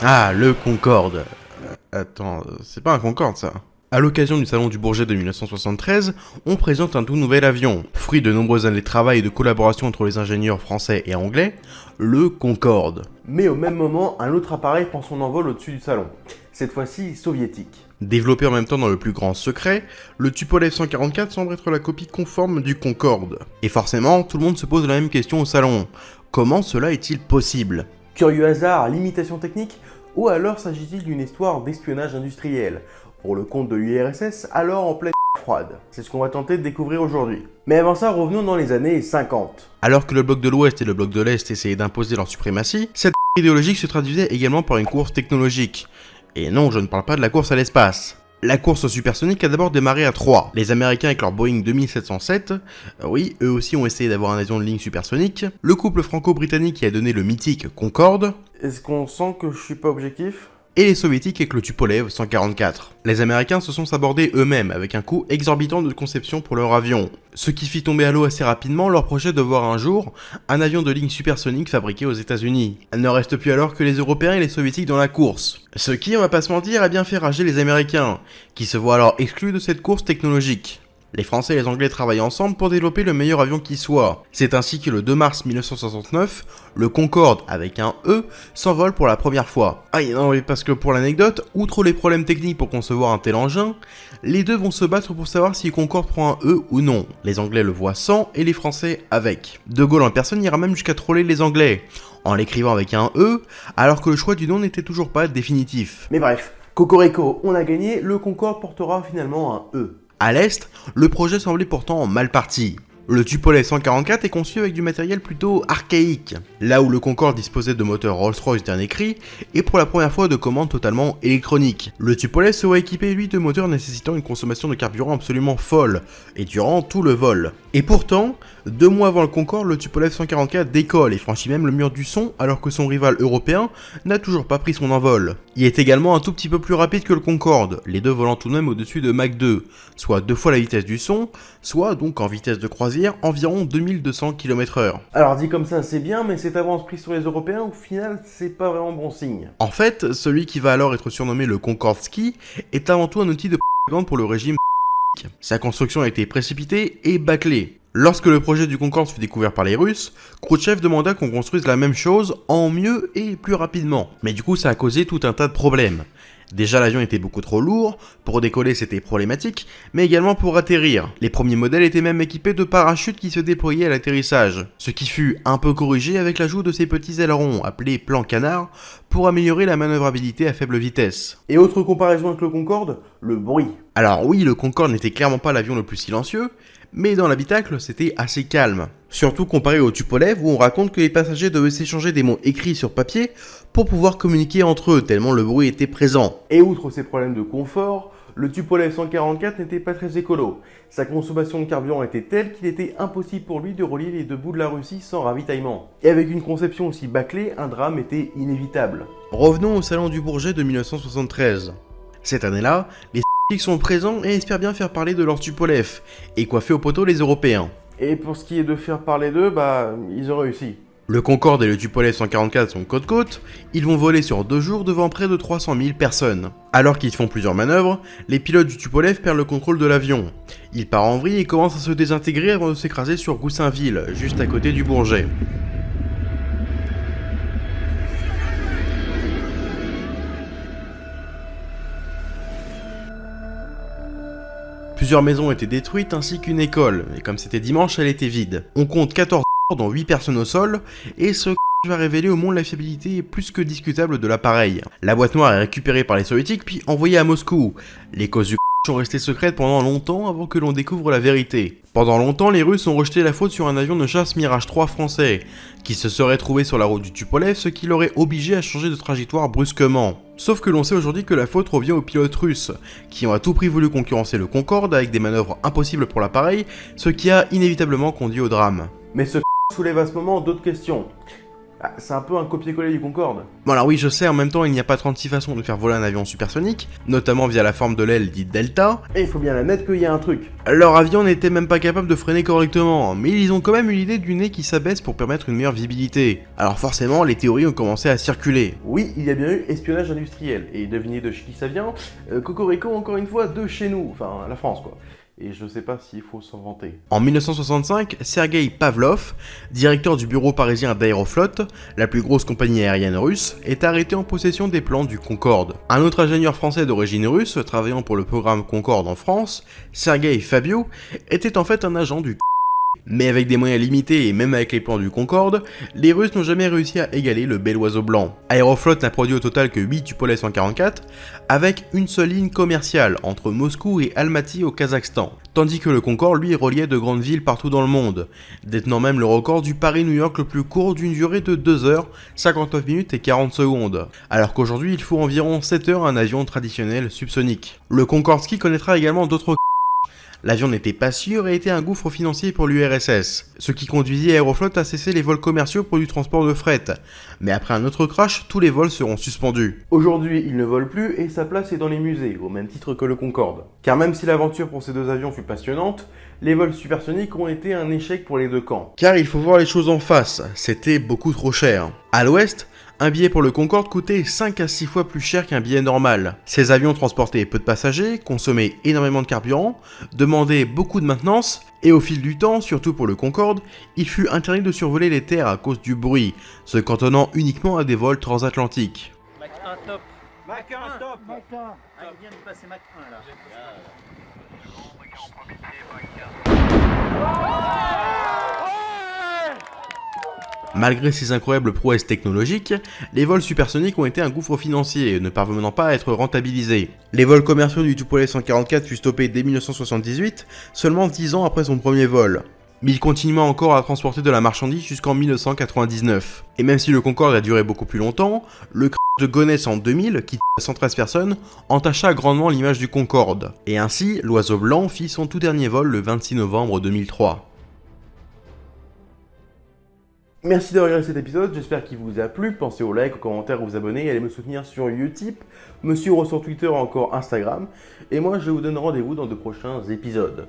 Ah, le Concorde. Attends, c'est pas un Concorde ça. À l'occasion du salon du Bourget de 1973, on présente un tout nouvel avion, fruit de nombreuses années de travail et de collaboration entre les ingénieurs français et anglais, le Concorde. Mais au même moment, un autre appareil prend son envol au-dessus du salon, cette fois-ci soviétique. Développé en même temps dans le plus grand secret, le Tupolev 144 semble être la copie conforme du Concorde. Et forcément, tout le monde se pose la même question au salon. Comment cela est-il possible ? Curieux hasard, limitation technique, ou alors s'agit-il d'une histoire d'espionnage industriel, pour le compte de l'URSS, alors en pleine froide. C'est ce qu'on va tenter de découvrir aujourd'hui. Mais avant ça, revenons dans les années 50. Alors que le bloc de l'Ouest et le bloc de l'Est essayaient d'imposer leur suprématie, cette idéologique se traduisait également par une course technologique. Et non, je ne parle pas de la course à l'espace. La course supersonique a d'abord démarré à 3. Les Américains avec leur Boeing 2707, oui, eux aussi ont essayé d'avoir un avion de ligne supersonique. Le couple franco-britannique qui a donné le mythique Concorde. Est-ce qu'on sent que je suis pas objectif ? Et les soviétiques avec le Tupolev 144. Les Américains se sont sabordés eux-mêmes avec un coût exorbitant de conception pour leur avion, ce qui fit tomber à l'eau assez rapidement leur projet de voir un jour un avion de ligne supersonique fabriqué aux États-Unis. Il ne reste plus alors que les Européens et les Soviétiques dans la course. Ce qui, on va pas se mentir, a bien fait rager les Américains, qui se voient alors exclus de cette course technologique. Les Français et les Anglais travaillent ensemble pour développer le meilleur avion qui soit. C'est ainsi que le 2 mars 1969, le Concorde, avec un E, s'envole pour la première fois. Ah non, mais parce que pour l'anecdote, outre les problèmes techniques pour concevoir un tel engin, les deux vont se battre pour savoir si le Concorde prend un E ou non. Les Anglais le voient sans et les Français avec. De Gaulle en personne ira même jusqu'à troller les Anglais, en l'écrivant avec un E, alors que le choix du nom n'était toujours pas définitif. Mais bref, cocorico, on a gagné, le Concorde portera finalement un E. À l'est, le projet semblait pourtant mal parti. Le Tupolev 144 est conçu avec du matériel plutôt archaïque, là où le Concorde disposait de moteurs Rolls-Royce dernier cri, et pour la première fois de commandes totalement électroniques. Le Tupolev serait équipé lui de moteurs nécessitant une consommation de carburant absolument folle, et durant tout le vol. Et pourtant, 2 mois avant le Concorde, le Tupolev 144 décolle et franchit même le mur du son alors que son rival européen n'a toujours pas pris son envol. Il est également un tout petit peu plus rapide que le Concorde, les deux volant tout de même au-dessus de Mach 2, soit 2 fois la vitesse du son, soit donc en vitesse de croisière environ 2200 km/h. Alors dit comme ça c'est bien, mais cette avance prise sur les Européens, au final c'est pas vraiment bon signe. En fait, celui qui va alors être surnommé le Concorde Ski est avant tout un outil de propagande pour le régime. Sa construction a été précipitée et bâclée. Lorsque le projet du Concorde fut découvert par les Russes, Khrouchtchev demanda qu'on construise la même chose en mieux et plus rapidement. Mais du coup ça a causé tout un tas de problèmes. Déjà l'avion était beaucoup trop lourd, pour décoller c'était problématique, mais également pour atterrir. Les premiers modèles étaient même équipés de parachutes qui se déployaient à l'atterrissage, ce qui fut un peu corrigé avec l'ajout de ces petits ailerons appelés plans canards pour améliorer la manœuvrabilité à faible vitesse. Et autre comparaison avec le Concorde, le bruit. Alors oui, le Concorde n'était clairement pas l'avion le plus silencieux, mais dans l'habitacle, c'était assez calme. Surtout comparé au Tupolev où on raconte que les passagers devaient s'échanger des mots écrits sur papier pour pouvoir communiquer entre eux, tellement le bruit était présent. Et outre ces problèmes de confort, le Tupolev 144 n'était pas très écolo. Sa consommation de carburant était telle qu'il était impossible pour lui de relier les deux bouts de la Russie sans ravitaillement. Et avec une conception aussi bâclée, un drame était inévitable. Revenons au salon du Bourget de 1973. Cette année-là, les sont présents et espèrent bien faire parler de leur Tupolev et coiffer au poteau les Européens. Et pour ce qui est de faire parler d'eux, ils ont réussi. Le Concorde et le Tupolev 144 sont côte-côte, ils vont voler sur 2 jours devant près de 300 000 personnes. Alors qu'ils font plusieurs manœuvres, les pilotes du Tupolev perdent le contrôle de l'avion. Il part en vrille et commence à se désintégrer avant de s'écraser sur Goussainville, juste à côté du Bourget. Plusieurs maisons étaient détruites ainsi qu'une école, et comme c'était dimanche, elle était vide. On compte 14 morts dont 8 personnes au sol, et ce va révéler au monde la fiabilité plus que discutable de l'appareil. La boîte noire est récupérée par les soviétiques puis envoyée à Moscou. Les causes du sont restées secrètes pendant longtemps avant que l'on découvre la vérité. Pendant longtemps, les Russes ont rejeté la faute sur un avion de chasse Mirage 3 français, qui se serait trouvé sur la route du Tupolev, ce qui l'aurait obligé à changer de trajectoire brusquement. Sauf que l'on sait aujourd'hui que la faute revient aux pilotes russes, qui ont à tout prix voulu concurrencer le Concorde avec des manœuvres impossibles pour l'appareil, ce qui a inévitablement conduit au drame. Mais ce soulève à ce moment d'autres questions. Ah, c'est un peu un copier-coller du Concorde. Bon alors oui, je sais, en même temps, il n'y a pas 36 façons de faire voler un avion supersonique, notamment via la forme de l'aile dite Delta. Et il faut bien admettre qu'il y a un truc. Leur avion n'était même pas capable de freiner correctement, mais ils ont quand même eu l'idée du nez qui s'abaisse pour permettre une meilleure visibilité. Alors forcément, les théories ont commencé à circuler. Oui, il y a bien eu espionnage industriel. Et devinez de chez qui ça vient? Cocorico, encore une fois, de chez nous. Enfin, la France, quoi. Et je sais pas s'il faut s'en vanter. En 1965, Sergei Pavlov, directeur du bureau parisien d'Aeroflot, la plus grosse compagnie aérienne russe, est arrêté en possession des plans du Concorde. Un autre ingénieur français d'origine russe, travaillant pour le programme Concorde en France, Sergei Fabio, était en fait un agent du Mais avec des moyens limités et même avec les plans du Concorde, les Russes n'ont jamais réussi à égaler le bel oiseau blanc. Aeroflot n'a produit au total que 8 Tupolev 144, avec une seule ligne commerciale entre Moscou et Almaty au Kazakhstan, tandis que le Concorde lui reliait de grandes villes partout dans le monde, détenant même le record du Paris-New York le plus court d'une durée de 2 heures, 59 minutes et 40 secondes, alors qu'aujourd'hui il faut environ 7 heures à un avion traditionnel subsonique. Le Concorde Ski connaîtra également d'autres L'avion n'était pas sûr et était un gouffre financier pour l'URSS, ce qui conduisit Aeroflot à cesser les vols commerciaux pour du transport de fret. Mais après un autre crash, tous les vols seront suspendus. Aujourd'hui, il ne vole plus et sa place est dans les musées, au même titre que le Concorde. Car même si l'aventure pour ces deux avions fut passionnante, les vols supersoniques ont été un échec pour les deux camps. Car il faut voir les choses en face, c'était beaucoup trop cher. À l'ouest, un billet pour le Concorde coûtait 5 à 6 fois plus cher qu'un billet normal. Ces avions transportaient peu de passagers, consommaient énormément de carburant, demandaient beaucoup de maintenance, et au fil du temps, surtout pour le Concorde, il fut interdit de survoler les terres à cause du bruit, se cantonnant uniquement à des vols transatlantiques. Mach 1 top. Mach 1 top. Mach 1. Ah, il vient de passer Mach 1 là. Malgré ces incroyables prouesses technologiques, les vols supersoniques ont été un gouffre financier, ne parvenant pas à être rentabilisés. Les vols commerciaux du Tupolev 144 furent stoppés dès 1978, seulement 10 ans après son premier vol. Mais il continua encore à transporter de la marchandise jusqu'en 1999. Et même si le Concorde a duré beaucoup plus longtemps, le crash de Gonesse en 2000, qui tue 113 personnes, entacha grandement l'image du Concorde. Et ainsi, l'oiseau blanc fit son tout dernier vol le 26 novembre 2003. Merci d'avoir regardé cet épisode, j'espère qu'il vous a plu. Pensez au like, aux commentaires, vous abonner, allez me soutenir sur Utip, me suivre sur Twitter ou encore Instagram. Et moi, je vous donne rendez-vous dans de prochains épisodes.